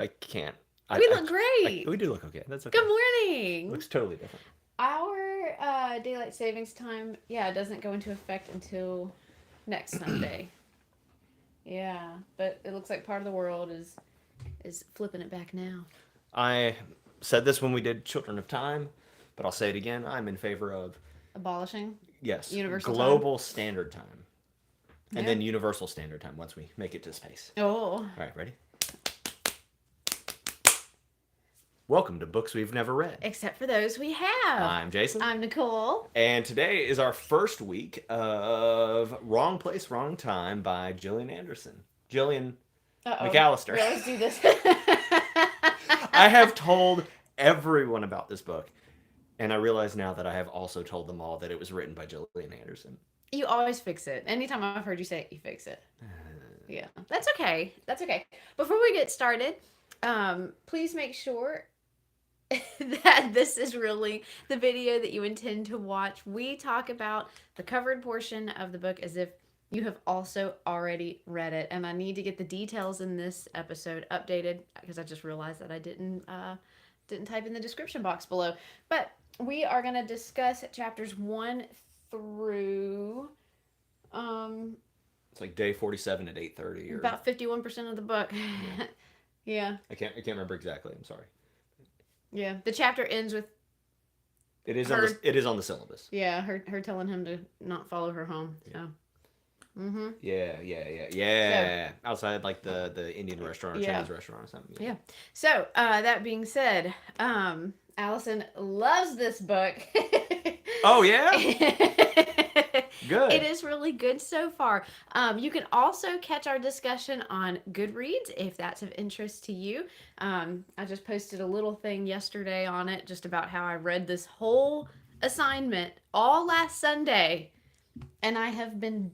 I can't. We look great. We do look okay. That's okay. Good morning. Looks totally different. Our daylight savings time, yeah, doesn't go into effect until next Sunday. Yeah, but it looks like part of the world is flipping it back now. I said this when we did Children of Time, but I'll say it again. I'm in favor of, Abolishing yes, universal time. global standard time. And Yeah. then universal standard time once we make it to space. Oh. All right, ready? Welcome to Books We've Never Read. Except for those we have. I'm Jason. I'm Nicole. And today is our first week of Wrong Place, Wrong Time by Gillian McAllister. Yeah, let's do this. I have told everyone about this book, and I realize now that I have also told them all that it was written by Gillian Anderson. You always fix it. Anytime I've heard you say it, you fix it. Yeah, that's okay. That's okay. Before we get started, please make sure that this is really the video that you intend to watch. We talk about the covered portion of the book as if you have also already read it, and I need to get the details in this episode updated because I just realized that I didn't type in the description box below. But we are going to discuss chapters 1 through It's like day 47 at 8:30 or about 51% of the book. Yeah. I can't remember exactly. I'm sorry. Yeah. The chapter ends with It is Her- it is on the syllabus. her telling him to not follow her home. So. Yeah. Outside like the Indian restaurant or Chinese restaurant or something. Yeah. So, that being said, Allison loves this book. Oh yeah? Good. It is really good so far. You can also catch our discussion on Goodreads if that's of interest to you. I just posted a little thing yesterday on it just about how I read this whole assignment all last Sunday, and I have been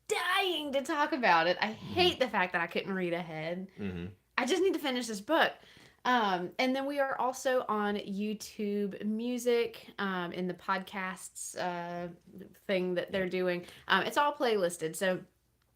dying to talk about it. I hate the fact that I couldn't read ahead. Mm-hmm. I just need to finish this book. And then we are also on YouTube Music in the podcasts thing that they're doing. It's all playlisted. So,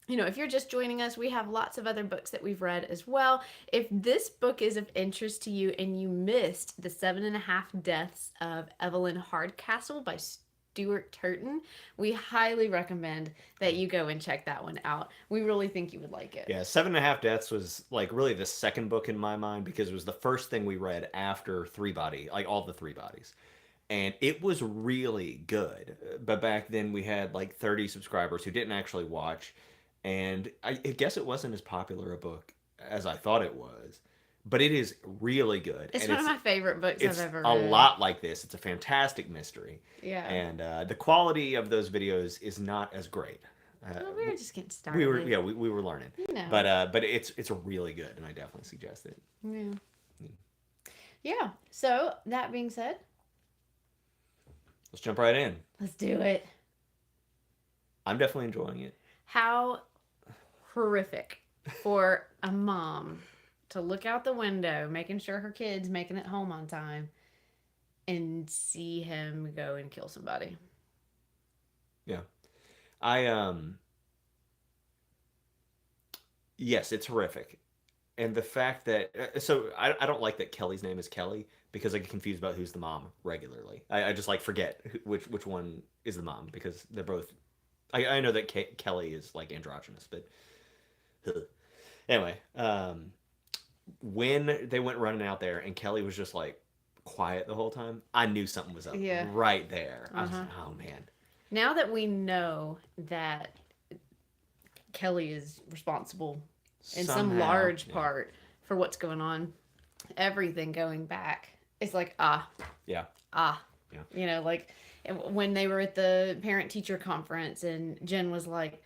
if you're just joining us, we have lots of other books that we've read as well. If this book is of interest to you and you missed The 7.5 Deaths of Evelyn Hardcastle by Stuart Turton, we highly recommend that you go and check that one out. We really think you would like it. Yeah, 7.5 Deaths was like really the second book in my mind because it was the first thing we read after Three Body, like all the Three Bodies. And it was really good. But back then we had like 30 subscribers who didn't actually watch. And I guess it wasn't as popular a book as I thought it was. But it is really good. It's and one of my favorite books I've ever read. It's a lot like this. It's a fantastic mystery. Yeah. And the quality of those videos is not as great. Well, we were just getting started. We were learning. But it's really good, and I definitely suggest it. Yeah. So that being said, let's jump right in. Let's do it. I'm definitely enjoying it. How horrific for a mom to look out the window, making sure her kid's making it home on time, and see him go and kill somebody. Yeah. Yes, it's horrific. And the fact that, so I don't like that Kelly's name is Kelly because I get confused about who's the mom regularly. I just like forget which one is the mom because they're both, I know that Kelly is like androgynous, but anyway, when they went running out there and Kelly was just like quiet the whole time, I knew something was up right there. I was like, oh man. Now that we know that Kelly is responsible in some large part for what's going on, everything going back, it's like, Yeah. Like when they were at the parent-teacher conference and Jen was like,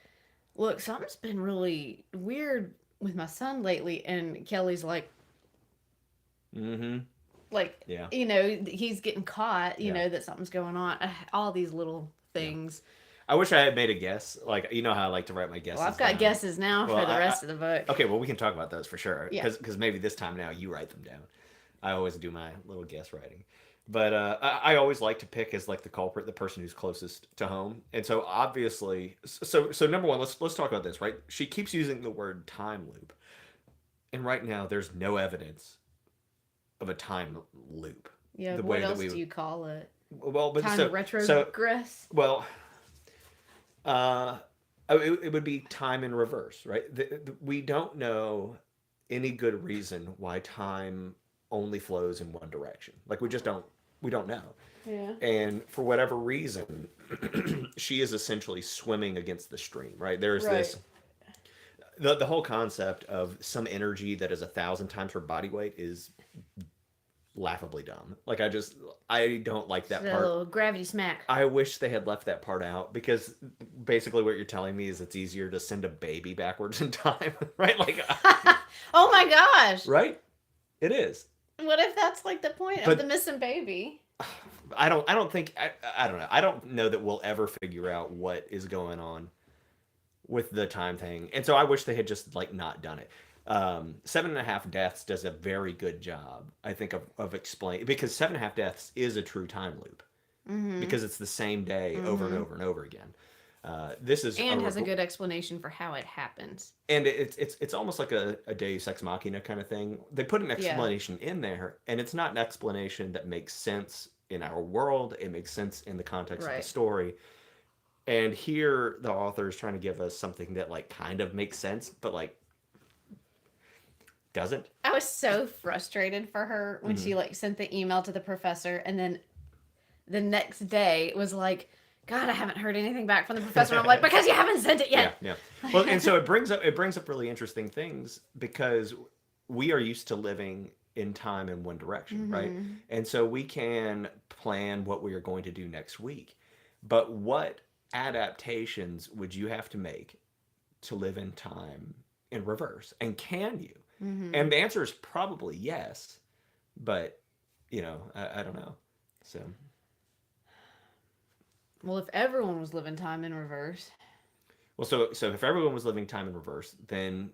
look, something's been really weird with my son lately, and Kelly's like, like, he's getting caught, that something's going on. All these little things. I wish I had made a guess. Like, you know how I like to write my guesses. Well, I've got guesses now for the rest of the book. Okay, well, we can talk about those for sure. Because maybe this time now you write them down. I always do my little guess writing. But I always like to pick as like the culprit, the person who's closest to home. And so obviously, so number one, let's talk about this, right? She keeps using the word time loop. And right now, there's no evidence of a time loop. Yeah, The what way that else we do you call it? well, but Time so retrogress? well, uh, it would be time in reverse, right? We don't know any good reason why time only flows in one direction. Like we just don't we don't know. Yeah. And for whatever reason, she is essentially swimming against the stream, right? There's Right. this the whole concept of some energy that is 1,000 times her body weight is laughably dumb. Like I don't like Just that a part. little gravity smack. I wish they had left that part out because basically what you're telling me is it's easier to send a baby backwards in time, right? Like, Oh my gosh! right? It is. What if that's like the point of the But missing baby? I don't know. I don't know that we'll ever figure out what is going on with the time thing. And so I wish they had just like not done it. 7.5 Deaths does a very good job, I think, of explaining because 7.5 Deaths is a true time loop Mm-hmm. because it's the same day over and Mm-hmm. over and over again. This is And has a good explanation for how it happens. and it's almost like a Deus Ex Machina kind of thing. They put an Yeah. explanation in there, and it's not an explanation that makes sense in our world. It makes sense in the context of the Right. story. And here, the author is trying to give us something that like kind of makes sense, but like doesn't. I was so frustrated for her when Mm-hmm. she like sent the email to the professor, and then the next day it was like, God, I haven't heard anything back from the professor. And I'm like, because you haven't sent it Yeah, yet. yeah. Well, and so it brings up really interesting things because we are used to living in time in one direction, right? Mm-hmm. And so we can plan what we are going to do next week. But what adaptations would you have to make to live in time in reverse? And can you? Mm-hmm. And the answer is probably yes, but I don't know. So Well, if everyone was living time in reverse, well, so if everyone was living time in reverse, then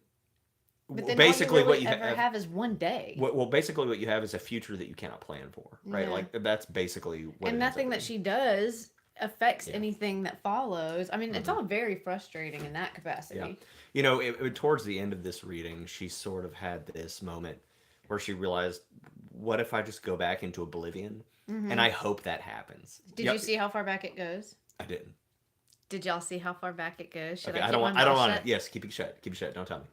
but then basically all you what really you ever have is one day, well, basically what you have is a future that you cannot plan for, right? Yeah. Like that's basically what. and it ends nothing up that being. she does affects Yeah. anything that follows. I mean, it's Mhm. all very frustrating in that capacity. Yeah. Towards the end of this reading, she sort of had this moment where she realized, what if I just go back into oblivion? Mm-hmm. And I hope that happens. Did Yep, you see how far back it goes? I didn't. Did y'all see how far back it goes? Should Okay, I I keep don't my want. I don't mouth want shut? to. Yes, keep it shut. Keep it shut. Don't tell me.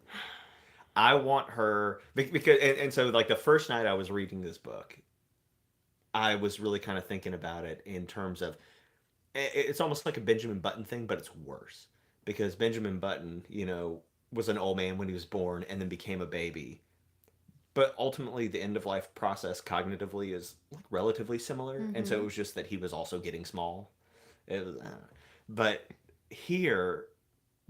I want her because and so like the first night I was reading this book, I was really kind of thinking about it in terms of it's almost like a Benjamin Button thing, but it's worse because Benjamin Button, was an old man when he was born and then became a baby. But ultimately, the end of life process cognitively is like relatively similar, and so it Mm-hmm. was just that he was also getting small. It was, but here,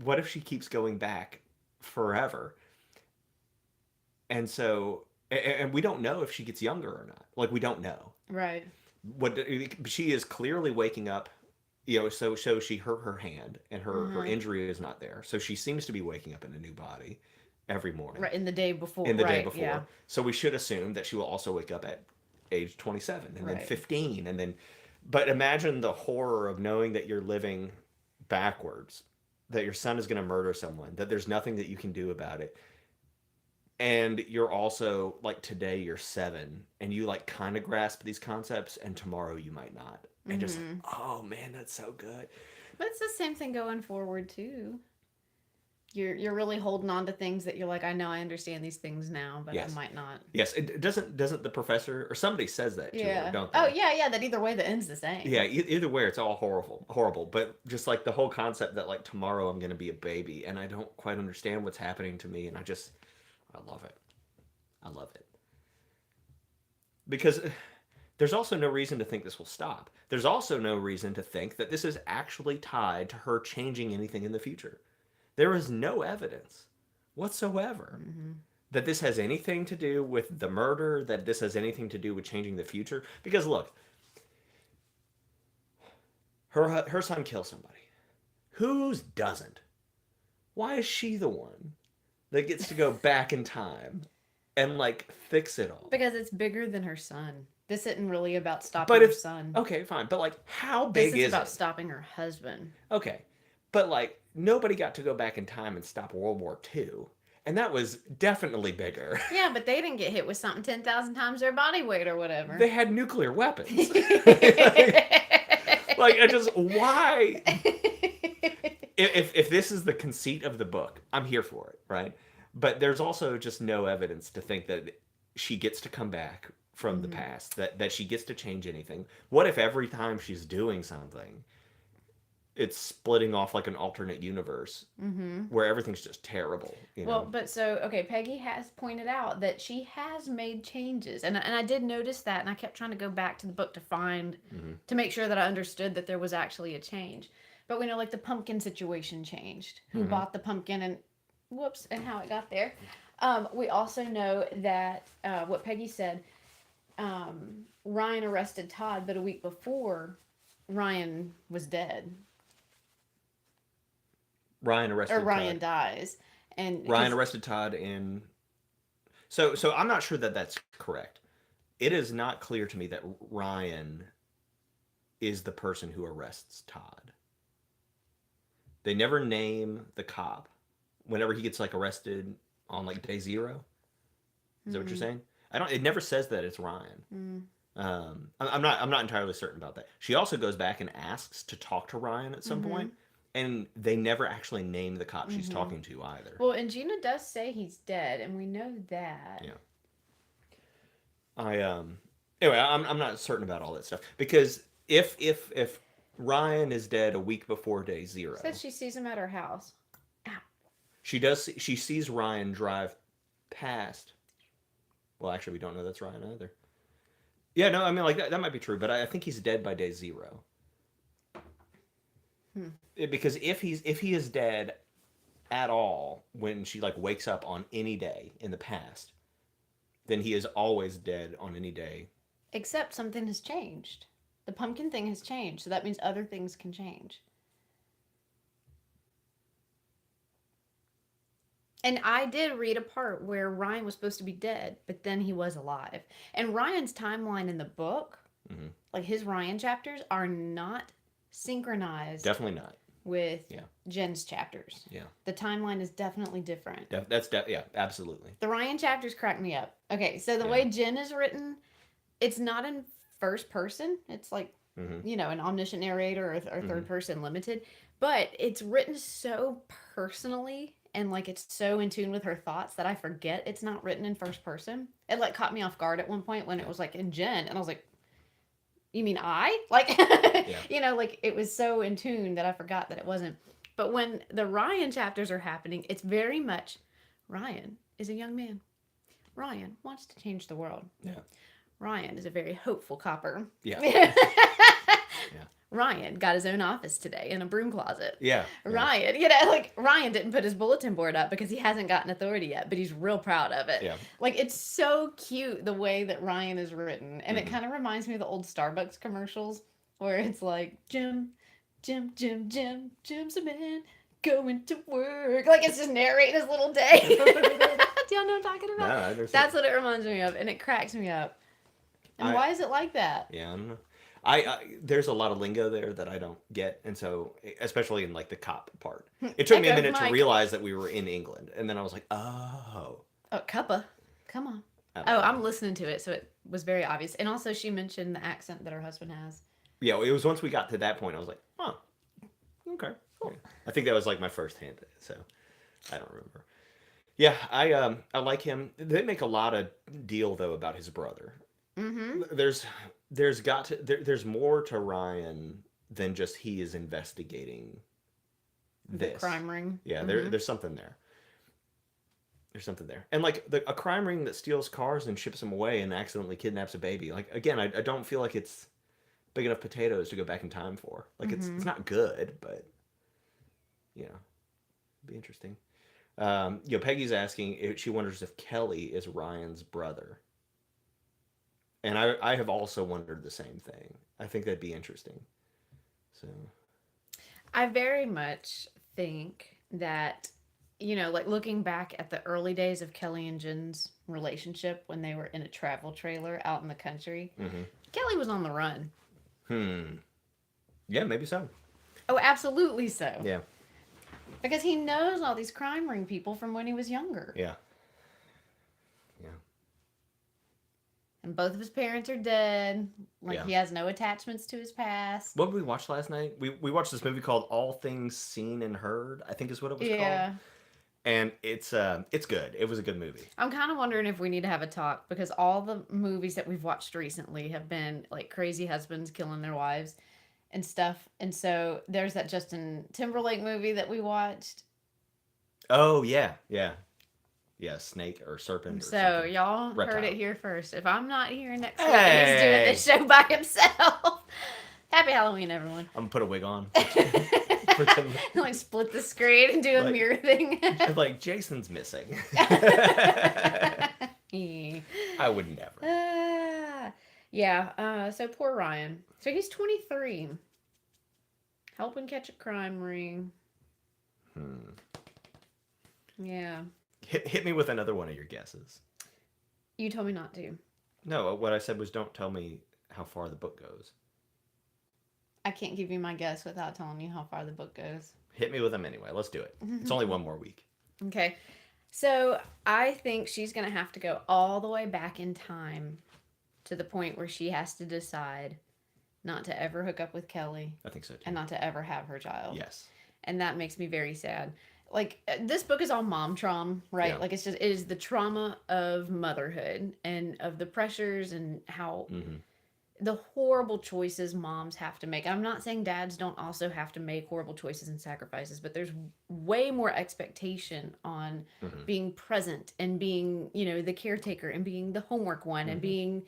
what if she keeps going back forever? And so, and we don't know if she gets younger or not. Like we don't know. Right. What she is clearly waking up, so she hurt her hand and her Mm-hmm. injury is not there, so she seems to be waking up in a new body every morning Right. In the day before. in the day Right. before. Yeah. So we should assume that she will also wake up at age 27 and then Right. 15 and then but imagine the horror of knowing that you're living backwards, that your son is going to murder someone, that there's nothing that you can do about it, and you're also like today you're 7 and you like kind of grasp these concepts and tomorrow you might not, and just Mm-hmm. oh man, that's so good. But it's the same thing going forward too. You're really holding on to things that you're like, I know I understand these things now, but Yes. I might not. Yes, it doesn't the professor or somebody says that to her, Yeah. don't they? Oh yeah, yeah. That either way, the end's the same. Yeah, either way, it's all horrible. But just like the whole concept that like tomorrow I'm gonna be a baby and I don't quite understand what's happening to me, and I love it. I love it because there's also no reason to think this will stop. There's also no reason to think that this is actually tied to her changing anything in the future. There is no evidence whatsoever Mm-hmm. that this has anything to do with the murder, that this has anything to do with changing the future. Because look, her son kills somebody. Whose doesn't? Why is she the one that gets to go back in time and like fix it all? Because it's bigger than her son. This isn't really about stopping But her it's son. okay, fine. But like, how This big is is about it? stopping her husband. Okay, but like nobody got to go back in time and stop World War II, And that was definitely bigger. Yeah, but they didn't get hit with something 10,000 times their body weight or whatever. They had nuclear weapons. Like, I just, why? If this is the conceit of the book, I'm here for it, right? But there's also just no evidence to think that she gets to come back from the past, that she gets to change anything. What if every time she's doing something, it's splitting off like an alternate universe where everything's just terrible, you know? Well, but so, okay, Peggy has pointed out that she has made changes. And I did notice that, and I kept trying to go back to the book to find, to make sure that I understood that there was actually a change. But we know, like, the pumpkin situation changed. Who bought the pumpkin and, whoops, and how it got there. We also know that, what Peggy said, Ryan arrested Todd, but a week before, Ryan was dead. Ryan Ryan dies. And Ryan arrested Todd in... So I'm not sure that that's correct. It is not clear to me that Ryan is the person who arrests Todd. They never name the cop whenever he gets like arrested on like day 0. Is that what you're saying? It never says that it's Ryan. I'm not entirely certain about that. She also goes back and asks to talk to Ryan at some point, and they never actually name the cop she's talking to either. Well, and Gina does say he's dead, and we know that. Yeah. Anyway, I'm not certain about all that stuff, because if Ryan is dead a week before day 0, Says she sees him at her house. Ow. She sees Ryan drive past. Well, actually, we don't know that's Ryan either. Yeah, no, I mean, like, that might be true, but I think he's dead by day 0. Because if he is dead at all when she, like, wakes up on any day in the past, then he is always dead on any day. Except something has changed. The pumpkin thing has changed, so that means other things can change. And I did read a part where Ryan was supposed to be dead, but then he was alive. And Ryan's timeline in the book, like his Ryan chapters, are not synchronized. Definitely not. With Jen's chapters. Yeah. The timeline is definitely different. Yeah, absolutely. The Ryan chapters crack me up. Okay, so the way Jen is written, it's not in first person. It's like, you know, an omniscient narrator or third person limited. But it's written so personally and like it's so in tune with her thoughts that I forget it's not written in first person. It like caught me off guard at one point when it was like in Jen, and I was like, you mean I? Like, you know, like it was so in tune that I forgot that it wasn't. But when the Ryan chapters are happening, it's very much Ryan is a young man. Ryan wants to change the world. Yeah. Ryan is a very hopeful copper. Yeah. Ryan got his own office today in a broom closet. Yeah. Ryan, you know, like Ryan didn't put his bulletin board up because he hasn't gotten authority yet, but he's real proud of it. Yeah. Like it's so cute the way that Ryan is written. And it kind of reminds me of the old Starbucks commercials where it's like, Jim's a man going to work. Like it's just narrating his little day. Do y'all know what I'm talking about? No, I understand. That's what it reminds me of. And it cracks me up. And why is it like that? Yeah, I don't know. There's a lot of lingo there that I don't get, and so especially in like the cop part, it took me a minute to realize that we were in England, and then I was like, oh, cuppa, come on. I'm listening to it, so it was very obvious. And also, she mentioned the accent that her husband has. Yeah, it was once we got to that point, I was like, oh, okay. Cool. Yeah. I think that was like my first hint, so I don't remember. Yeah, I like him. They make a lot of deal though about his brother. There's more to Ryan than just he is investigating this the crime ring. Yeah, there's something there. There's something there, and like a crime ring that steals cars and ships them away and accidentally kidnaps a baby. Like again, I don't feel like it's big enough potatoes to go back in time for. Like it's not good, but you know, it'd be interesting. You know, Peggy's asking if she wonders if Kelly is Ryan's brother. And I have also wondered the same thing. I think that'd be interesting. So, I very much think that, you know, like looking back at the early days of Kelly and Jen's relationship when they were in a travel trailer out in the country, Kelly was on the run. Yeah, maybe so. Oh, absolutely so. Yeah. Because he knows all these crime ring people from when he was younger. Yeah. Yeah. And both of his parents are dead. Like, Yeah. he has no attachments to his past. What did we watch last night? We watched this movie called All Things Seen and Heard, I think is what it was called. Yeah. And it's good. It was a good movie. I'm kind of wondering if we need to have a talk because all the movies that we've watched recently have been like crazy husbands killing their wives and stuff. And so there's that Justin Timberlake movie that we watched. Oh yeah, yeah. Yeah, snake or serpent or So something. y'all Reptile. heard it here first. If I'm not here next week, Hey! he's doing this show by himself. Happy Halloween, everyone. I'm gonna put a wig on. Like split the screen and do a Like- mirror thing. Like Jason's missing. I would never. Yeah. So poor Ryan. So he's 23. Helping catch a crime ring. Yeah. Hit me with another one of your guesses. You told me not to. No, what I said was don't tell me how far the book goes. I can't give you my guess without telling you how far the book goes. Hit me with them anyway. Let's do it. It's only one more week. Okay. So I think she's going to have to go all the way back in time to the point where she has to decide not to ever hook up with Kelly I think so too. and not to ever have her child. Yes. And that makes me very sad. Like, this book is all mom trauma, right? Yeah. Like, it is the trauma of motherhood and of the pressures and how the horrible choices moms have to make. I'm not saying dads don't also have to make horrible choices and sacrifices, but there's way more expectation on being present and being, the caretaker and being the homework one and being,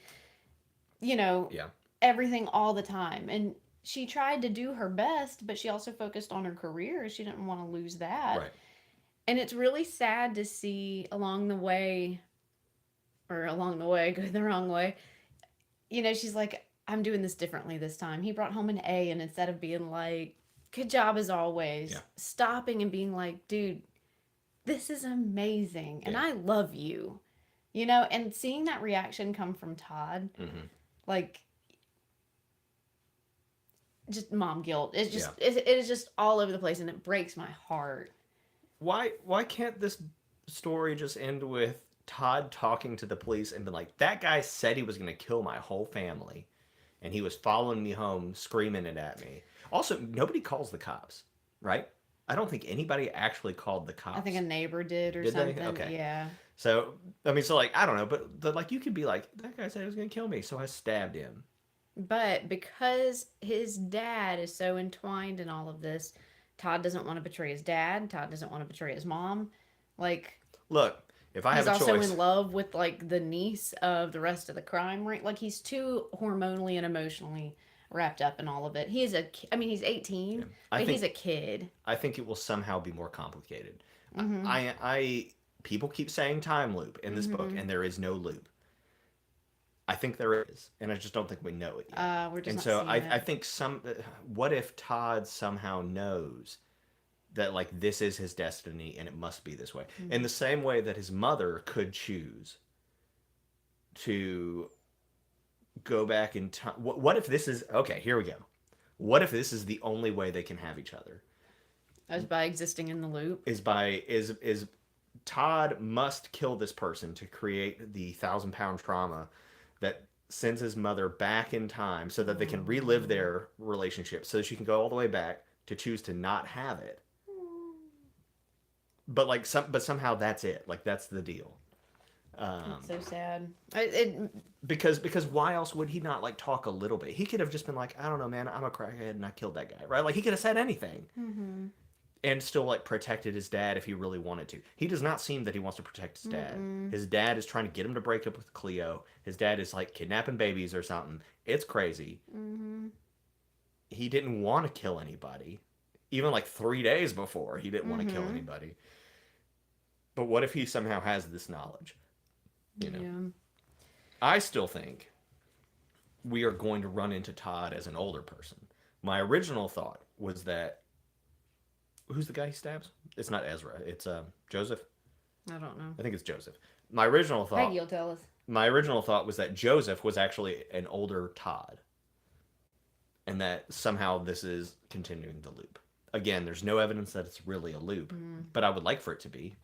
everything all the time. And she tried to do her best, but she also focused on her career. She didn't want to lose that. Right. And it's really sad to see go the wrong way. She's like, I'm doing this differently this time. He brought home an A, and instead of being like, good job as always, stopping and being like, dude, this is amazing. And I love you, and seeing that reaction come from Todd, like, just mom guilt. It's just it is just all over the place, and it breaks my heart. Why can't this story just end with Todd talking to the police and be like, that guy said he was going to kill my whole family, and he was following me home, screaming it at me. Also, nobody calls the cops, right? I don't think anybody actually called the cops. I think a neighbor did or Did they? something. Okay. Yeah. So, I mean, I don't know, but like, you could be like, that guy said he was going to kill me, so I stabbed him. But because his dad is so entwined in all of this, Todd doesn't want to betray his dad. Todd doesn't want to betray his mom. Like, look, if I have he's a choice, also in love with like the niece of the rest of the crime ring. Like, he's too hormonally and emotionally wrapped up in all of it. He's 18, but he's a kid. I think it will somehow be more complicated. I people keep saying time loop in this book, and there is no loop. I think there is, and I just don't think we know it yet. We're just and not so seeing I think what if Todd somehow knows that like this is his destiny and it must be this way, in the same way that his mother could choose to go back in time. What if this is okay? Here we go. What if this is the only way they can have each other? As by existing in the loop. Is Todd must kill this person to create the 1,000-pound trauma that sends his mother back in time so that they can relive their relationship, so she can go all the way back to choose to not have it. But somehow that's it. Like, that's the deal. It's so sad. Because why else would he not like talk a little bit? He could have just been like, I don't know, man, I'm a crackhead and I killed that guy, right? Like, he could have said anything. And still like protected his dad if he really wanted to. He does not seem that he wants to protect his dad. His dad is trying to get him to break up with Cleo. His dad is like kidnapping babies or something. It's crazy. He didn't want to kill anybody. Even like 3 days before, he didn't want to kill anybody. But what if he somehow has this knowledge? I still think we are going to run into Todd as an older person. My original thought was that who's the guy he stabs? It's not Ezra. It's Joseph. I don't know. I think it's Joseph. My original thought. Peggy will tell us. My original thought was that Joseph was actually an older Todd, and that somehow this is continuing the loop. again, there's no evidence that it's really a loop, but I would like for it to be.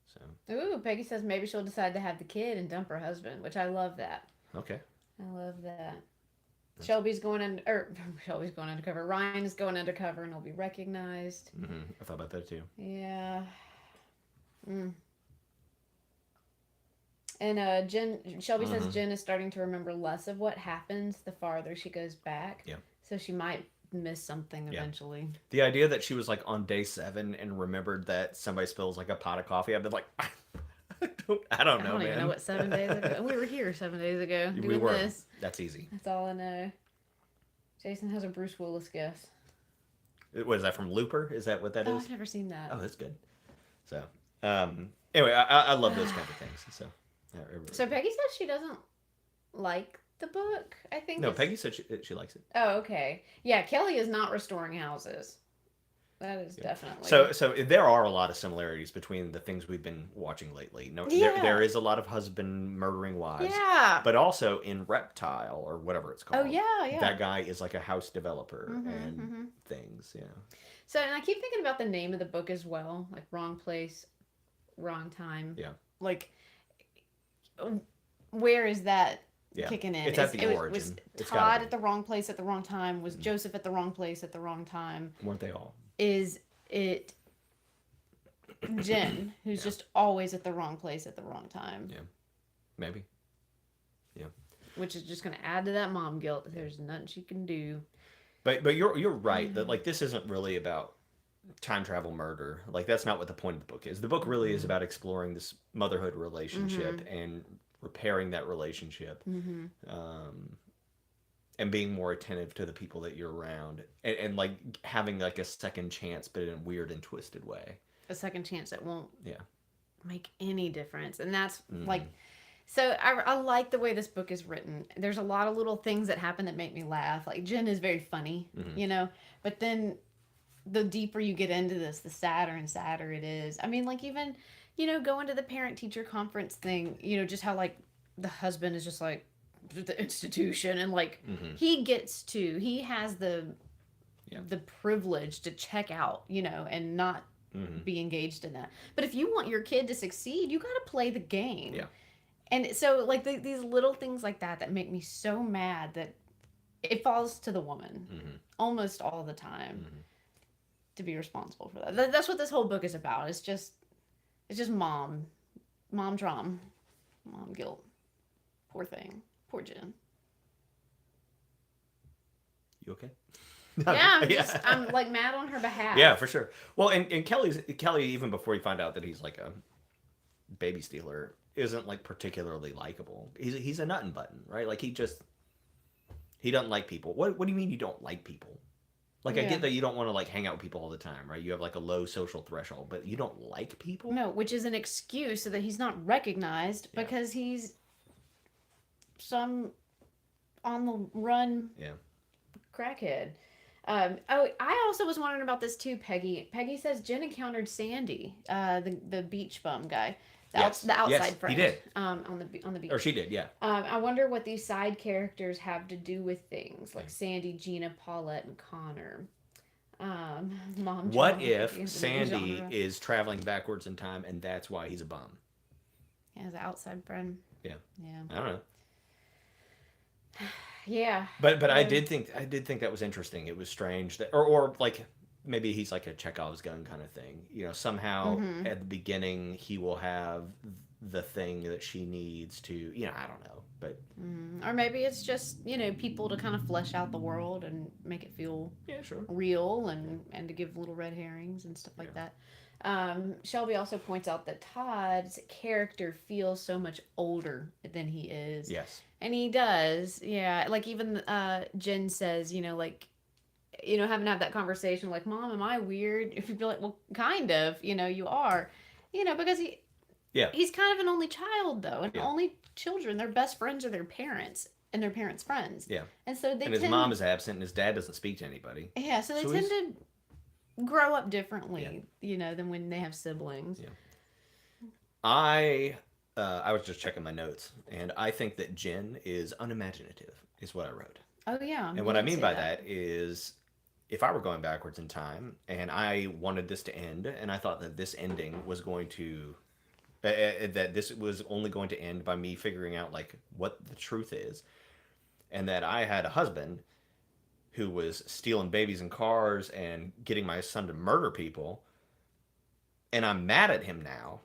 So. Ooh, Peggy says maybe she'll decide to have the kid and dump her husband, which I love that. Okay. I love that. Shelby's going Shelby's going undercover. Ryan is going undercover and he'll be recognized. Mm-hmm. I thought about that too. Yeah. And Shelby says Jen is starting to remember less of what happens the farther she goes back. Yeah. So she might miss something eventually. The idea that she was like on day 7 and remembered that somebody spills like a pot of coffee, I've been like, I don't know, man. I don't even know what 7 days ago. We were here 7 days ago doing this. That's easy. That's all I know. Jason has a Bruce Willis guess. What is that, from Looper? Is that what that is? I've never seen that. Oh, that's good. So, anyway, I love those kind of things. So Peggy says she doesn't like the book, I think. No, Peggy said she likes it. Oh, okay. Yeah, Kelly is not restoring houses. That is definitely. So there are a lot of similarities between the things we've been watching lately. No, there is a lot of husband murdering wives. Yeah. But also in Reptile, or whatever it's called. Oh, yeah. That guy is like a house developer and things, yeah. So, and I keep thinking about the name of the book as well. Like, wrong place, wrong time. Yeah. Like, where is that kicking in? It's at the origin. Was Todd at the wrong place at the wrong time? Was Joseph at the wrong place at the wrong time? Weren't they all? Is it Jen, who's just always at the wrong place at the wrong time? Yeah. Maybe. Yeah. Which is just going to add to that mom guilt. There's nothing she can do. But you're right that like this isn't really about time travel murder. Like that's not what the point of the book is. The book really is about exploring this motherhood relationship and repairing that relationship. And being more attentive to the people that you're around, and like having like a second chance, but in a weird and twisted way. A second chance that won't make any difference, and that's like. So I like the way this book is written. There's a lot of little things that happen that make me laugh. Like Jen is very funny, you know. But then the deeper you get into this, the sadder and sadder it is. I mean, like even going to the parent-teacher conference thing. Just how like the husband is just like. The institution and like he has the privilege to check out and not be engaged in that. But if you want your kid to succeed, you got to play the game. And so like these little things like that make me so mad that it falls to the woman almost all the time to be responsible for that. That's what this whole book is about. It's just mom trauma, mom guilt. Poor thing. Poor Jen. You okay? Yeah, I'm like mad on her behalf. Yeah, for sure. Well, and Kelly, even before you find out that he's like a baby stealer, isn't like particularly likable. He's a nut and button, right? Like he doesn't like people. What do you mean you don't like people? Like I get that you don't want to like hang out with people all the time, right? You have like a low social threshold, but you don't like people? No, which is an excuse so that he's not recognized because he's some on the run crackhead. I also was wondering about this too, Peggy. Peggy says Jen encountered Sandy, the beach bum guy, the outside friend. He did. On the beach. Or she did, yeah. I wonder what these side characters have to do with things like Sandy, Gina, Paulette, and Connor. What if Sandy is traveling backwards in time and that's why he's a bum? Yeah, as an outside friend. Yeah. Yeah. I don't know. Yeah. But I did think that was interesting. It was strange that or like maybe he's like a Chekhov's gun kind of thing. Somehow at the beginning he will have the thing that she needs to, I don't know. But or maybe it's just, people to kind of flesh out the world and make it feel real and to give little red herrings and stuff like that. Shelby also points out that Todd's character feels so much older than he is. Yes. And he does. Yeah. Like even Jen says, having to have that conversation like, Mom, am I weird? If you'd be like, well, kind of, you are. Because he's kind of an only child though. And only children, their best friends are their parents and their parents' friends. Yeah. And so his mom is absent and his dad doesn't speak to anybody. Yeah, so they tend to grow up differently, than when they have siblings. Yeah. I was just checking my notes, and I think that Jen is unimaginative, is what I wrote. Oh, yeah. And what I mean by that is if I were going backwards in time and I wanted this to end, and I thought that this ending was going to, that this was only going to end by me figuring out like what the truth is, and that I had a husband who was stealing babies and cars and getting my son to murder people, and I'm mad at him now,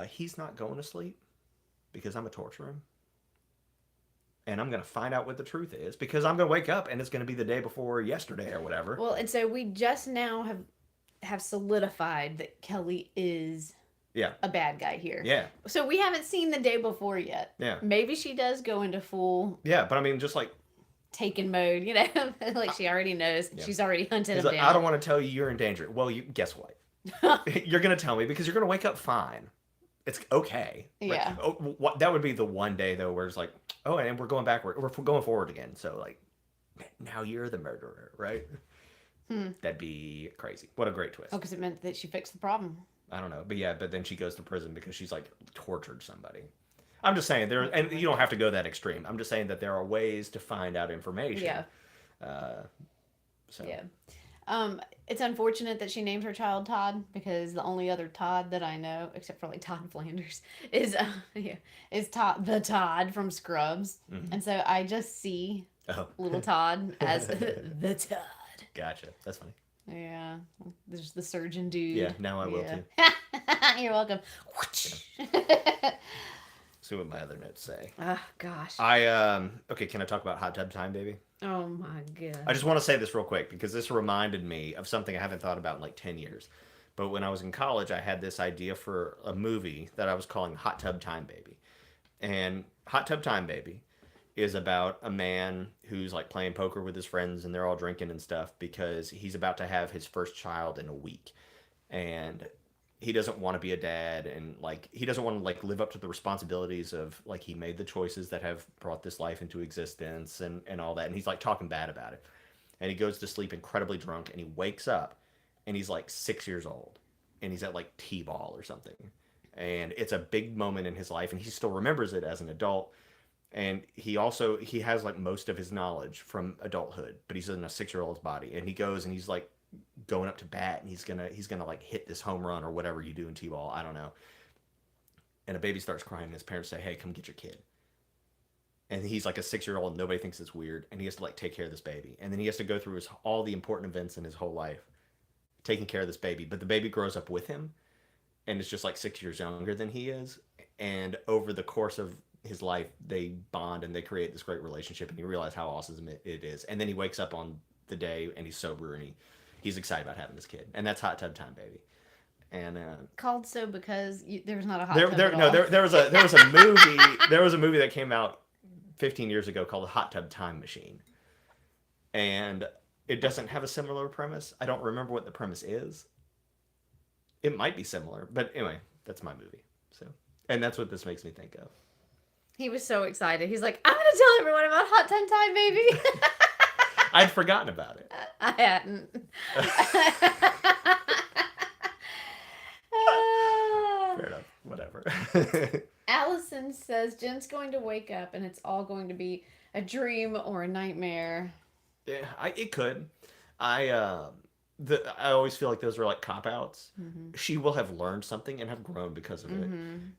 he's not going to sleep because I'm going to torture him. And I'm going to find out what the truth is because I'm going to wake up and it's going to be the day before yesterday or whatever. Well, and so we just now have solidified that Kelly is a bad guy here. Yeah. So we haven't seen the day before yet. Yeah. Maybe she does go into full... Yeah, but I mean, just like... taken mode, you know? Like she already knows. Yeah. She's already hunted him down. I don't want to tell you you're in danger. Well, guess what? You're going to tell me because you're going to wake up fine. It's okay. Yeah. Like, that would be the one day, though, where it's like, oh, and we're going backward. We're going forward again. So, like, now you're the murderer, right? That'd be crazy. What a great twist. Oh, because it meant that she fixed the problem. I don't know. But yeah, but then she goes to prison because she's, like, tortured somebody. I'm just saying, and you don't have to go that extreme. I'm just saying that there are ways to find out information. Yeah. So. Yeah. It's unfortunate that she named her child Todd because the only other Todd that I know, except for like Todd Flanders, is Todd the Todd from Scrubs, and so I just see little Todd as the Todd. Gotcha. That's funny. Yeah, there's the surgeon dude. Yeah, now I will too. You're welcome. See what my other notes say. Oh gosh. Okay, can I talk about Hot Tub Time, Baby? Oh my god. I just want to say this real quick because this reminded me of something I haven't thought about in like 10 years. But when I was in college, I had this idea for a movie that I was calling Hot Tub Time, Baby. And Hot Tub Time, Baby is about a man who's like playing poker with his friends and they're all drinking and stuff because he's about to have his first child in a week. And he doesn't want to be a dad and like he doesn't want to like live up to the responsibilities of like he made the choices that have brought this life into existence and all that, and he's like talking bad about it, and he goes to sleep incredibly drunk and he wakes up and he's like 6 years old and he's at like t-ball or something, and it's a big moment in his life and he still remembers it as an adult, and he has like most of his knowledge from adulthood, but he's in a 6-year-old's body, and he goes and he's like going up to bat and he's gonna like hit this home run or whatever you do in t-ball, I don't know, and a baby starts crying and his parents say, hey, come get your kid, and he's like a 6-year-old and nobody thinks it's weird, and he has to like take care of this baby, and then he has to go through all the important events in his whole life taking care of this baby, but the baby grows up with him and is just like 6 years younger than he is, and over the course of his life they bond and they create this great relationship, and you realize how awesome it is, and then he wakes up on the day and he's sober and he's excited about having this kid, and that's Hot Tub Time, Baby. And called so because there was not a hot tub at all. No, there was a movie. There was a movie that came out 15 years ago called The Hot Tub Time Machine, and it doesn't have a similar premise. I don't remember what the premise is. It might be similar, but anyway, that's my movie. So, and that's what this makes me think of. He was so excited. He's like, I'm gonna tell everyone about Hot Tub Time, Baby. I'd forgotten about it. I hadn't. Fair enough. Whatever. Allison says Jen's going to wake up and it's all going to be a dream or a nightmare. Yeah, it could. I always feel like those are like cop-outs. Mm-hmm. She will have learned something and have grown because of it.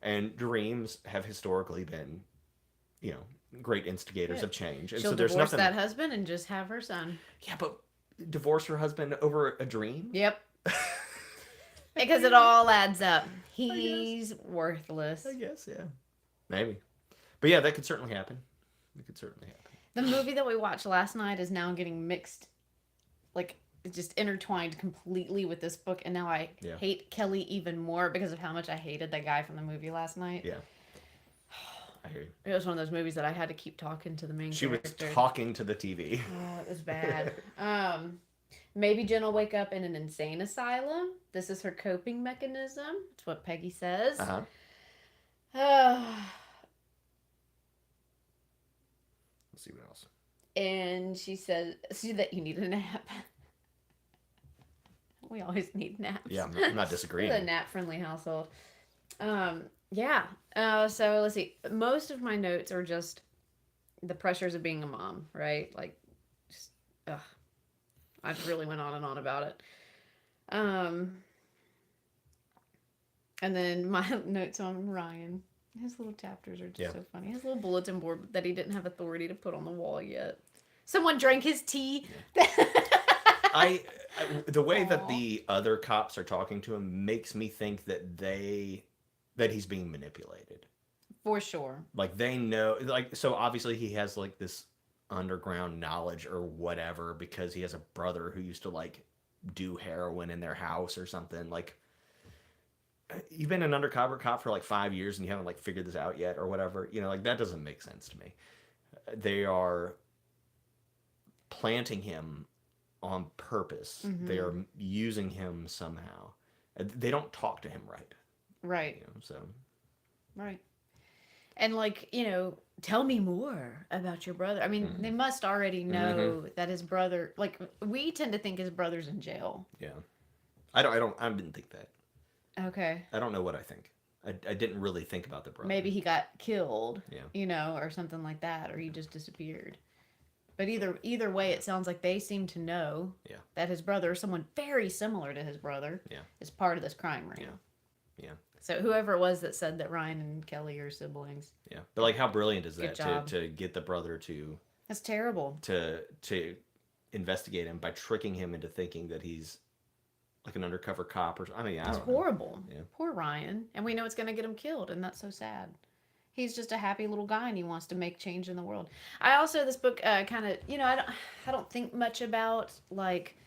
And dreams have historically been, great instigators of change. And she'll so there's divorce nothing... that husband and just have her son. Yeah, but divorce her husband over a dream? Yep. Because it all adds up. He's worthless. I guess, yeah. Maybe. But yeah, that could certainly happen. The movie that we watched last night is now getting mixed, like, just intertwined completely with this book, and now I hate Kelly even more because of how much I hated that guy from the movie last night. Yeah. I hear you. It was one of those movies that I had to keep talking to the main character. She was talking to the TV. Oh, it was bad. Maybe Jen will wake up in an insane asylum. This is her coping mechanism. It's what Peggy says. Let's see what else. And she says, see that you need a nap. We always need naps. Yeah, I'm not disagreeing. It's a nap-friendly household. Yeah. So let's see. Most of my notes are just the pressures of being a mom, right? Like, just, ugh. I really went on and on about it. Um, and then my notes on Ryan. His little chapters are just so funny. His little bulletin board that he didn't have authority to put on the wall yet. Someone drank his tea. Yeah. The way that Aw. the other cops are talking to him makes me think that he's being manipulated. For sure. Like they know, like, so obviously he has like this underground knowledge or whatever because he has a brother who used to like do heroin in their house or something. Like, you've been an undercover cop for like 5 years and you haven't like figured this out yet or whatever. You know, like that doesn't make sense to me. They are planting him on purpose. Mm-hmm. They are using him somehow. They don't talk to him right. Right. You know, so. Right. And like, tell me more about your brother. I mean, they must already know that his brother, like, we tend to think his brother's in jail. Yeah. I didn't think that. Okay. I don't know what I think. I didn't really think about the brother. Maybe he got killed, yeah. Or something like that, or he just disappeared. But either way, it sounds like they seem to know that his brother, or someone very similar to his brother, is part of this crime ring. Yeah. So whoever it was that said that Ryan and Kelly are siblings. Yeah. But like, how brilliant is that job. to get the brother to... That's terrible. To investigate him by tricking him into thinking that he's like an undercover cop or... I mean, I don't know. It's horrible. Yeah. Poor Ryan. And we know it's going to get him killed, and that's so sad. He's just a happy little guy, and he wants to make change in the world. I also, this book kind of, I don't think much about, like,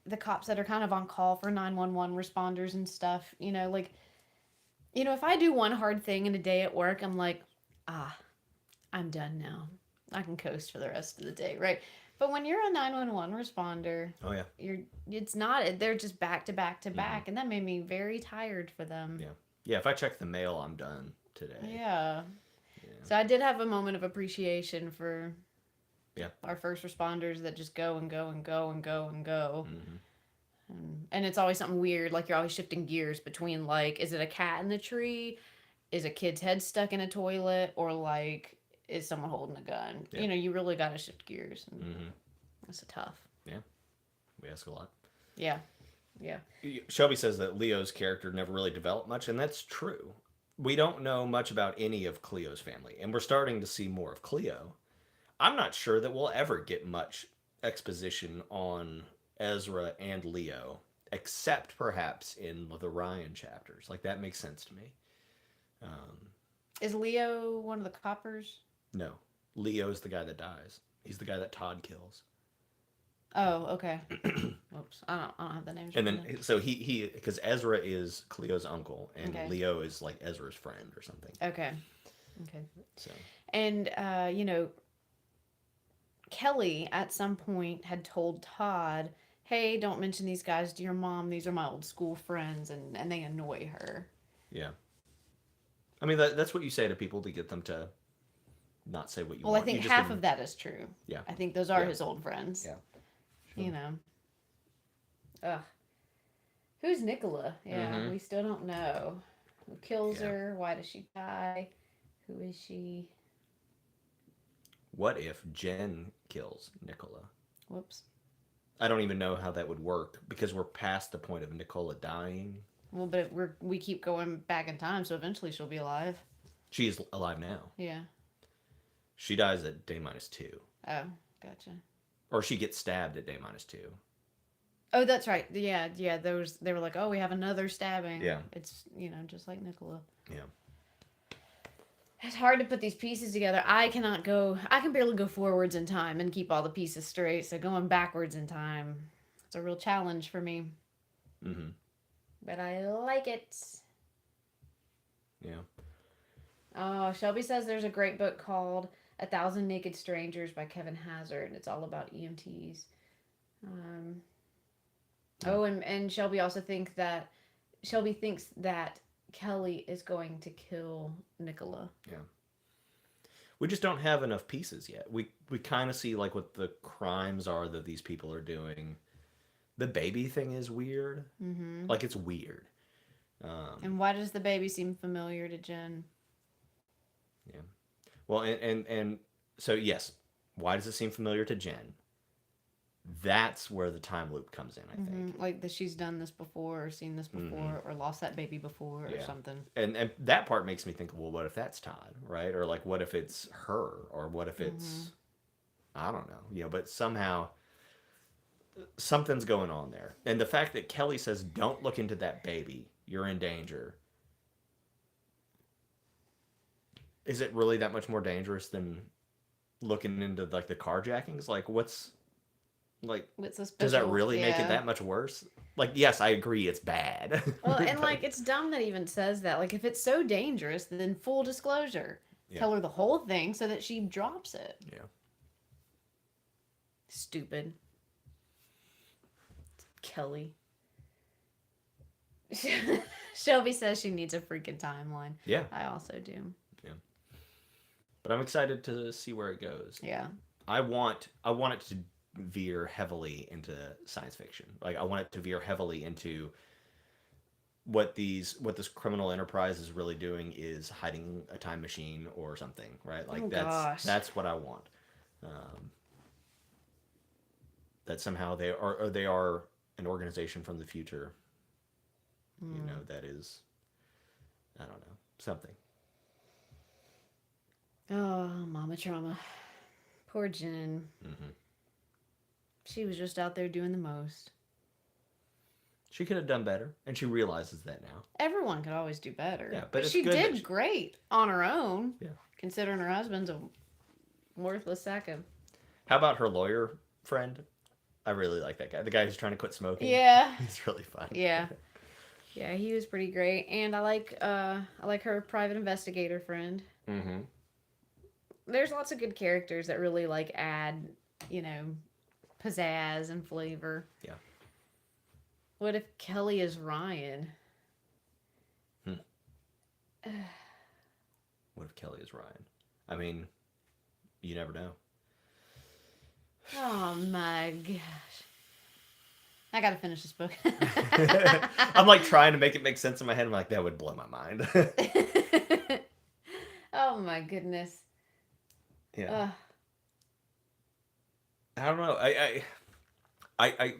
the cops that are kind of on call for 911 responders and stuff. If I do one hard thing in a day at work, I'm like, I'm done now. I can coast for the rest of the day, right? But when you're a 911 responder, oh yeah, it's not. They're just back to back to back, and that made me very tired for them. Yeah. If I check the mail, I'm done today. Yeah. So I did have a moment of appreciation for our first responders that just go and go and go and go and go. And it's always something weird, like you're always shifting gears between, like, is it a cat in the tree? Is a kid's head stuck in a toilet? Or, like, is someone holding a gun? Yeah. You really got to shift gears. And It's tough. Yeah. We ask a lot. Yeah. Yeah. Shelby says that Leo's character never really developed much, and that's true. We don't know much about any of Cleo's family, and we're starting to see more of Cleo. I'm not sure that we'll ever get much exposition on Ezra and Leo, except perhaps in the Ryan chapters. Like, that makes sense to me. Is Leo one of the coppers? No. Leo's the guy that dies. He's the guy that Todd kills. Oh, okay. Oops, I don't have the names. And then, so he because Ezra is Cleo's uncle, and Leo is like Ezra's friend or something. Okay. So. And Kelly at some point had told Todd, "Hey, don't mention these guys to your mom. These are my old school friends," and they annoy her. Yeah. I mean, that's what you say to people to get them to not say what you want. Well, I think half of that is true. Yeah. I think those are his old friends. Yeah. Sure. Ugh. Who's Nicola? Yeah, we still don't know. Who kills her? Why does she die? Who is she? What if Jen kills Nicola? Whoops. I don't even know how that would work because we're past the point of Nicola dying. Well, but we keep going back in time, so eventually she'll be alive. She is alive now. Yeah. She dies at day -2. Oh, gotcha. Or she gets stabbed at day -2. Oh, that's right. Yeah. They were like, oh, we have another stabbing. Yeah. It's, just like Nicola. Yeah. It's hard to put these pieces together. I can barely go forwards in time and keep all the pieces straight. So going backwards in time, it's a real challenge for me. Mm-hmm. But I like it. Yeah. Oh, Shelby says there's a great book called 1,000 Naked Strangers by Kevin Hazard. It's all about EMTs. Oh, and Shelby also thinks that Kelly is going to kill Nicola. Yeah. We just don't have enough pieces yet. We kind of see like what the crimes are that these people are doing. The baby thing is weird. Mm-hmm. Like, it's weird. And why does the baby seem familiar to Jen? Yeah. Well, and so yes, why does it seem familiar to Jen? that's where the time loop comes in, I think. Like that she's done this before or seen this before or lost that baby before or something. And that part makes me think, well, what if that's Todd, right? Or like, what if it's her? Or what if it's, I don't know, but somehow something's going on there. And the fact that Kelly says, don't look into that baby, you're in danger. Is it really that much more dangerous than looking into like the carjackings? Like what's so does that really make it that much worse? Like, yes, I agree it's bad. Well, and like it's dumb that even says that. Like if it's so dangerous, then full disclosure. Tell her the whole thing so that she drops it. Yeah. Stupid. Kelly. Shelby says she needs a freaking timeline. Yeah. I also do. Yeah. But I'm excited to see where it goes. Yeah. I want it to veer heavily into science fiction. Like I want it to veer heavily into what this criminal enterprise is really doing is hiding a time machine or something, right? Like that's what I want. That somehow they are an organization from the future. That is, I don't know, something. Oh, mama trauma. Poor Jen. She was just out there doing the most. She could have done better, and she realizes that now. Everyone could always do better. Yeah, but she did great on her own. Yeah. Considering her husband's a worthless sack of... How about her lawyer friend? I really like that guy. The guy who's trying to quit smoking. Yeah. He's really fun. Yeah. Yeah, he was pretty great. And I like her private investigator friend. Mm-hmm. There's lots of good characters that really like add, pizzazz and flavor. Yeah. What if Kelly is Ryan? What if Kelly is Ryan? I mean, you never know. Oh my gosh. I gotta finish this book. I'm like trying to make it make sense in my head. I'm like, that would blow my mind. Oh my goodness. Yeah. I don't know. I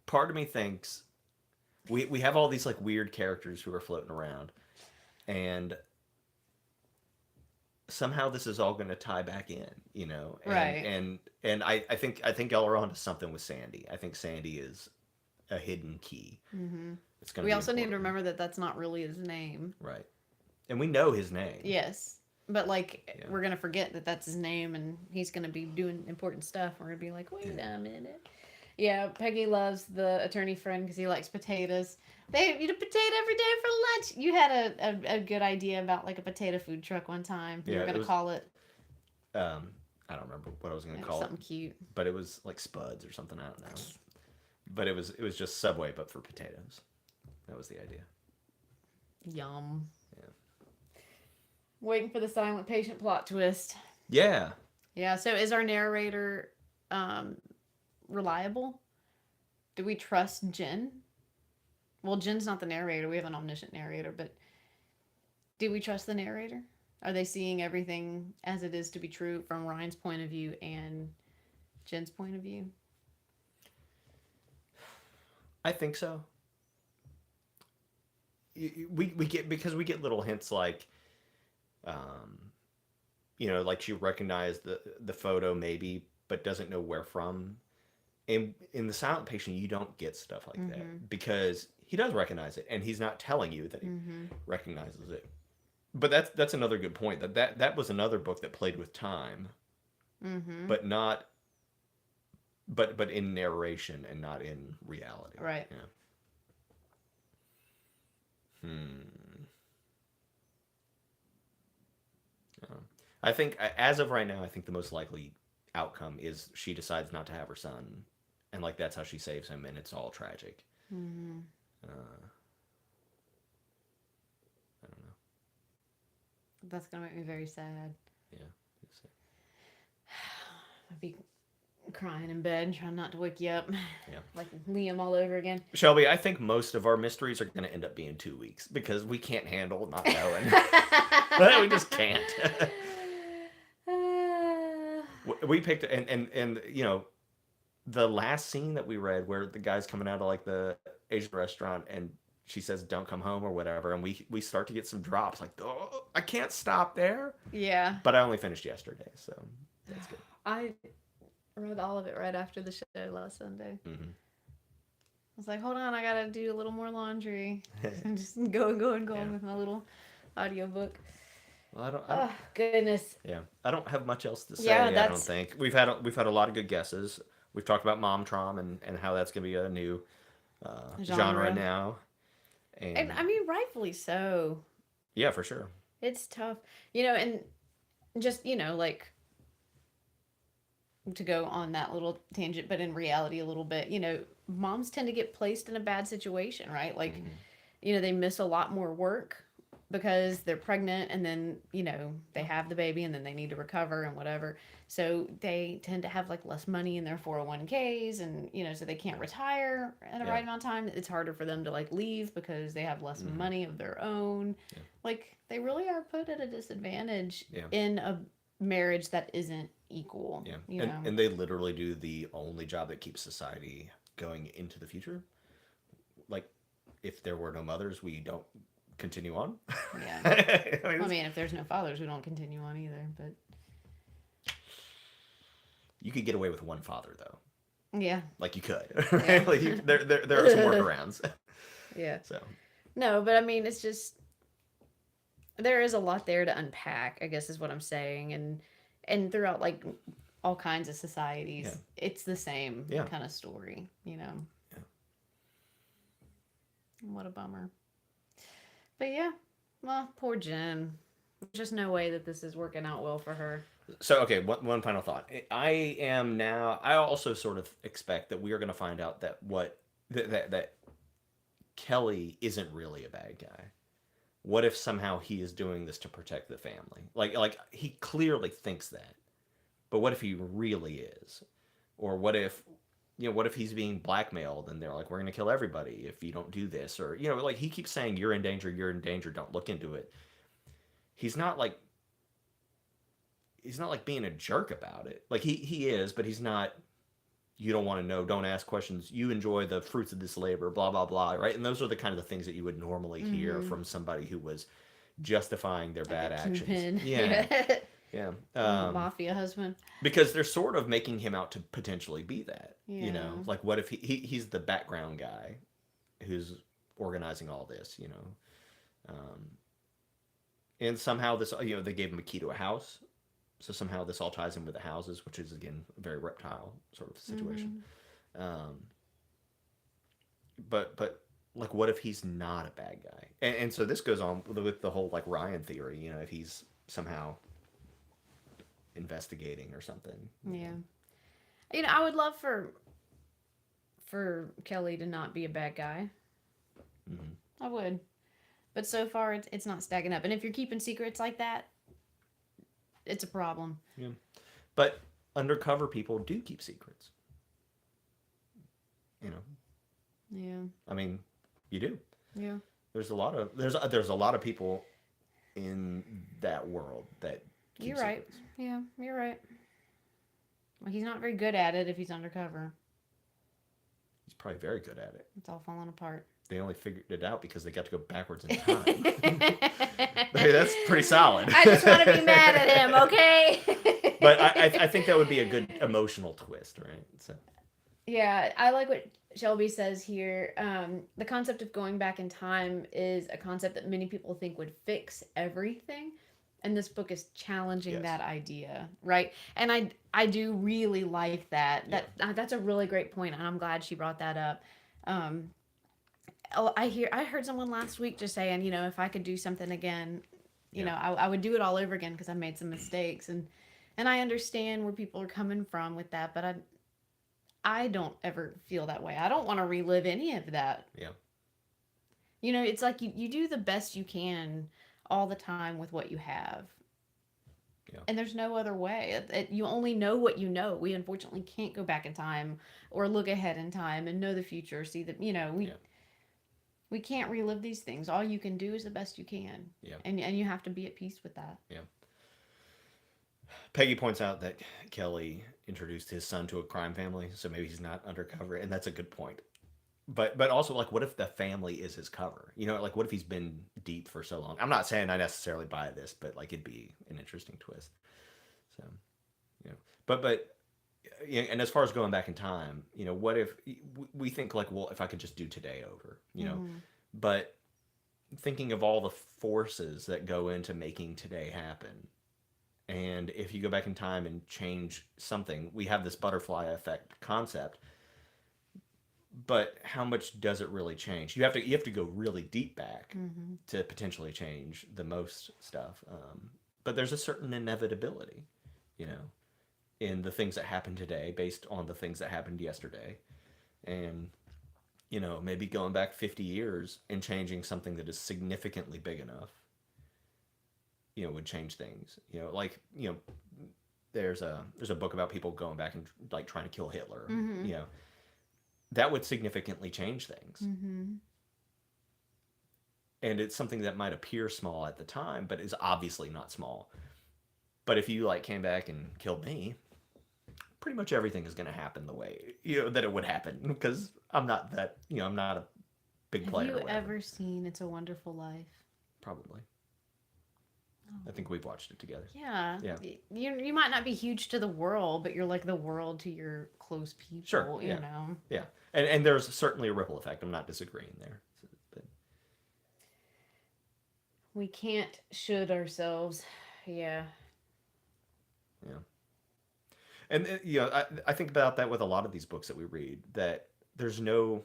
part of me thinks we have all these like weird characters who are floating around, and somehow this is all going to tie back in, right? And I think y'all are onto something with Sandy. I think Sandy is a hidden key. Mm-hmm. It's going. We also need to remember that that's not really his name, right? And we know his name. Yes. But, we're going to forget that that's his name, and he's going to be doing important stuff. We're going to be like, wait a minute. Yeah, Peggy loves the attorney friend because he likes potatoes. They eat a potato every day for lunch. You had a good idea about, a potato food truck one time. You were going to call it... I don't remember what I was going to call it. Something cute. But it was, Spuds or something. I don't know. But it was just Subway, but for potatoes. That was the idea. Yum. Waiting for the silent patient plot twist. Yeah. Yeah, so is our narrator reliable? Do we trust Jen? Well, Jen's not the narrator. We have an omniscient narrator, but do we trust the narrator? Are they seeing everything as it is to be true from Ryan's point of view and Jen's point of view? I think so. We get little hints like... like she recognized the photo maybe, but doesn't know where from. And in the silent patient, you don't get stuff like that because he does recognize it, and he's not telling you that he recognizes it. But that's another good point. That was another book that played with time, but not. But in narration and not in reality. Right. Yeah. I think, as of right now, I think the most likely outcome is she decides not to have her son, and that's how she saves him, and it's all tragic. I don't know. That's gonna make me very sad. Yeah. I'd be crying in bed, trying not to wake you up. Yeah. Like Liam all over again. Shelby, I think most of our mysteries are going to end up being 2 weeks because we can't handle not knowing. We just can't. We picked, and the last scene that we read where the guy's coming out of like the Asian restaurant and she says don't come home or whatever, and we start to get some drops like, oh, I can't stop there. Yeah. But I only finished yesterday, so that's good. I read all of it right after the show last Sunday. Mm-hmm. I was like, hold on, I gotta do a little more laundry. I'm just going Yeah. with my little audiobook. Well, I don't. Oh, goodness. Yeah, I don't have much else to say. Yeah, I don't that's. think we've had a lot of good guesses. We've talked about Mom Trom and how that's going to be a new genre Genre. now, And and I mean, rightfully so. yeah, for sure. It's tough. You know, and just, like to go on that little tangent, but in reality, a little bit, moms tend to get placed in a bad situation, right? Like, Mm-hmm. they miss a lot more work because they're pregnant and then, they have the baby and then they need to recover and whatever. So they tend to have like less money in their 401ks and, so they can't retire in a Yeah. right amount of time. It's harder for them to like leave because they have less Mm-hmm. money of their own. Yeah. Like they really are put at a disadvantage Yeah. in a marriage that isn't equal. Yeah, You and know? and they literally do the only job that keeps society going into the future. Like, if there were no mothers, we don't continue on. Yeah. I I mean, if there's no fathers, we don't continue on either. But you could get away with one father though. yeah, Like you could. Yeah. Like there are some workarounds. yeah. So No, but I mean, it's just there is a lot there to unpack. I guess is what I'm saying, and throughout like all kinds of societies, Yeah. it's the same Yeah. kind of story. Yeah. What a bummer. But yeah, well, poor Jen. There's just no way that this is working out well for her. So okay, one final thought. I also sort of expect that we are going to find out that that Kelly isn't really a bad guy. What if somehow he is doing this to protect the family? Like he clearly thinks that. But what if he really is? Or what if he's being blackmailed and they're like, we're going to kill everybody if you don't do this? Or, like he keeps saying, you're in danger, don't look into it. He's not like being a jerk about it. Like he is, but he's not, you don't want to know, don't ask questions, you enjoy the fruits of this labor, blah, blah, blah, right? And those are the kind of the things that you would normally hear from somebody who was justifying their bad actions. Kingpin. Yeah. Yeah. Mafia husband. Because they're sort of making him out to potentially be that. Yeah. Like what if he's the background guy who's organizing all this, and somehow this, they gave him a key to a house. So somehow this all ties in with the houses, which is again a very reptile sort of situation. But like, what if he's not a bad guy? And so this goes on with the whole like Ryan theory. If he's somehow investigating or something. Yeah. I would love for Kelly to not be a bad guy. Mm-hmm. I would. But so far it's not stacking up. And if you're keeping secrets like that, it's a problem. Yeah. But undercover people do keep secrets. Yeah. I mean, you do. Yeah. There's a lot of people in that world that keep You're right. secrets. Yeah, you're right. Well, he's not very good at it if he's undercover. He's probably very good at it. It's all falling apart. They only figured it out because they got to go backwards in time. Hey, that's pretty solid. I just want to be mad at him, okay? But I think that would be a good emotional twist, right? So. Yeah, I like what Shelby says here. The concept of going back in time is a concept that many people think would fix everything. And this book is challenging Yes. that idea, right? And I do really like that. That's a really great point, and I'm glad she brought that up. I heard someone last week just saying, if I could do something again, I would do it all over again because I made some mistakes, and I understand where people are coming from with that, but I don't ever feel that way. I don't want to relive any of that. Yeah. It's like you do the best you can all the time with what you have. Yeah. And there's no other way. You only know what you know. We unfortunately can't go back in time or look ahead in time and know the future. See that, we can't relive these things. All you can do is the best you can. Yeah. And you have to be at peace with that. Yeah. Peggy points out that Kelly introduced his son to a crime family, so maybe he's not undercover, and that's a good point. But also, like, what if the family is his cover? You know, like, what if he's been deep for so long? I'm not saying I necessarily buy this, but like, it'd be an interesting twist. So, you know, but yeah, and as far as going back in time, you know, what if we think like, well, if I could just do today over, you know, but thinking of all the forces that go into making today happen. And if you go back in time and change something, we have this butterfly effect concept, but how much does it really change? You have to go really deep back to potentially change the most stuff. But there's a certain inevitability, you know, in the things that happen today based on the things that happened yesterday. And, you know, maybe going back 50 years and changing something that is significantly big enough, you know, would change things. You know, like, you know, there's a book about people going back and like trying to kill Hitler. You know, that would significantly change things. And it's something that might appear small at the time, but is obviously not small. But if you like came back and killed me, pretty much everything is going to happen the way, you know, that it would happen, because I'm not that, you know, I'm not a big player. Have you ever seen It's a Wonderful Life? Probably. I think we've watched it together. Yeah. Yeah. You might not be huge to the world, but you're like the world to your close people. Sure. You Yeah. know. Yeah. And there's certainly a ripple effect. I'm not disagreeing there. But We can't should ourselves. Yeah. yeah. And you know, I think about that with a lot of these books that we read. That there's no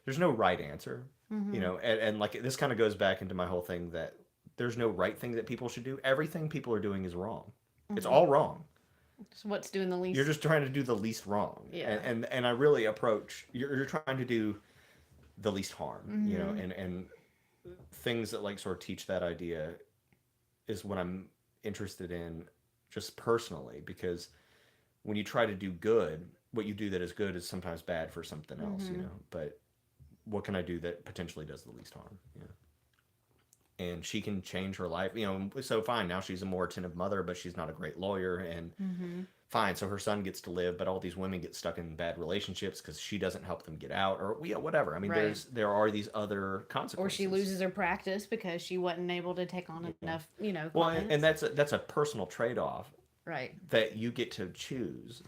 right answer. You know, and like this kind of goes back into my whole thing that there's no right thing that people should do. Everything people are doing is wrong. It's all wrong. So what's doing the least? You're just trying to do the least wrong. Yeah. And I really approach, you're trying to do the least harm, you know, and things that like sort of teach that idea is what I'm interested in just personally, because when you try to do good, what you do that is good is sometimes bad for something else, you know, but what can I do that potentially does the least harm? You know? And she can change her life, you know, so fine, now she's a more attentive mother, but she's not a great lawyer, and fine, so her son gets to live, but all these women get stuck in bad relationships because she doesn't help them get out, or yeah, whatever. I mean, there are these other consequences. Or she loses her practice because she wasn't able to take on enough, you know, well, clients. and that's a personal trade-off, right, that you get to choose.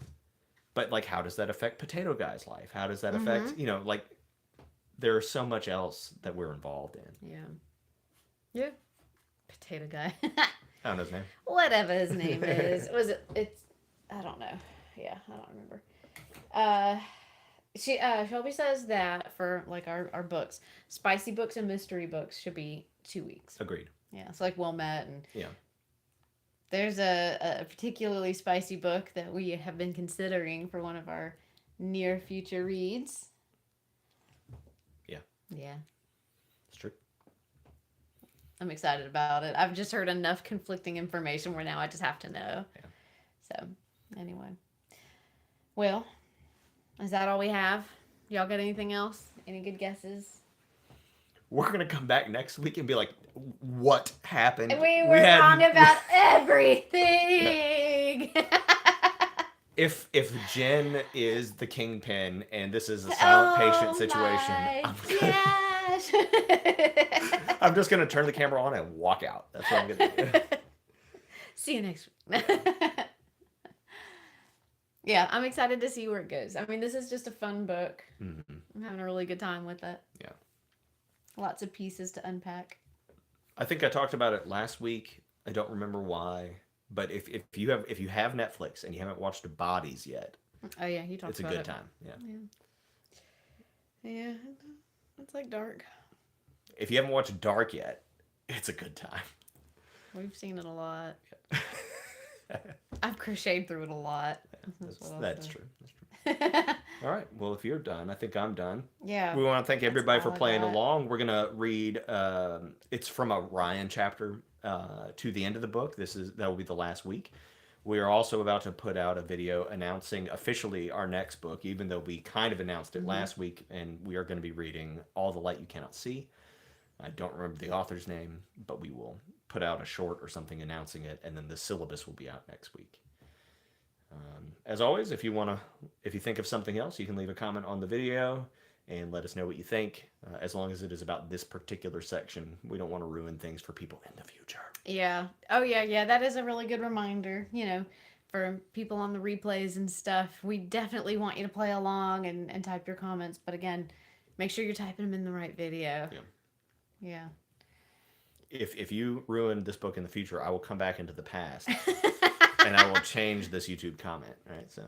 But like, how does that affect Potato Guy's life? How does that affect, you know, like, there's so much else that we're involved in. Yeah. Potato Guy. I don't know his name. Whatever his name is. It's I don't know. Yeah, I don't remember. Shelby says that for like our books, spicy books and mystery books should be 2 weeks. Agreed. Yeah, it's like Well Met, and yeah. There's a particularly spicy book that we have been considering for one of our near future reads. Yeah. Yeah. It's true. I'm excited about it. I've just heard enough conflicting information where now I just have to know. Yeah. So, anyway. Well, is that all we have? Y'all got anything else? Any good guesses? We're going to come back next week and be like, what happened? We were wrong about everything. If Jen is the kingpin and this is a silent patient situation, I'm just going to turn the camera on and walk out. That's what I'm going to do. See you next week. Yeah, I'm excited to see where it goes. I mean, this is just a fun book. Mm-hmm. I'm having a really good time with it. Yeah. Lots of pieces to unpack. I think I talked about it last week. I don't remember why, but if you have Netflix and you haven't watched Bodies yet, oh yeah, you talked about it. It's a good time. Yeah, it's like dark. If you haven't watched Dark yet, it's a good time. We've seen it a lot. I've crocheted through it a lot. That's true. All right. Well, if you're done, I think I'm done. Yeah. We want to thank everybody for playing along. We're gonna read. It's from a Ryan chapter to the end of the book. That will be the last week. We are also about to put out a video announcing officially our next book, even though we kind of announced it last week, and we are going to be reading All the Light You Cannot See. I don't remember the author's name, but we will put out a short or something announcing it, and then the syllabus will be out next week. As always, if you think of something else, you can leave a comment on the video and let us know what you think. As long as it is about this particular section, we don't want to ruin things for people in the future. Yeah. Oh, yeah. That is a really good reminder, for people on the replays and stuff. We definitely want you to play along and type your comments. But again, make sure you're typing them in the right video. Yeah. If you ruin this book in the future, I will come back into the past and I will change this YouTube comment. All right, so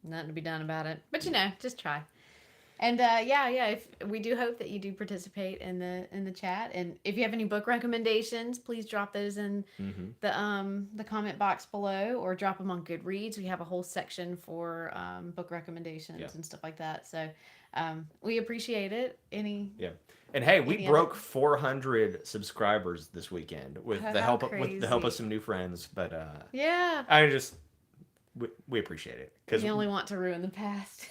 nothing to be done about it. But just try. And if we do hope that you do participate in the chat, and if you have any book recommendations, please drop those in the comment box below, or drop them on Goodreads. We have a whole section for book recommendations and stuff like that. So we appreciate it. And hey, we broke 400 subscribers this weekend with the help of some new friends. But we appreciate it because you only want to ruin the past.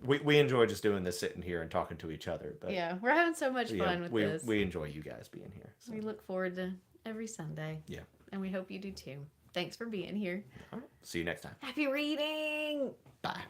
We enjoy just doing this, sitting here and talking to each other. But we're having so much fun with this. We enjoy you guys being here. So. We look forward to every Sunday. Yeah. And we hope you do too. Thanks for being here. All right. See you next time. Happy reading. Bye.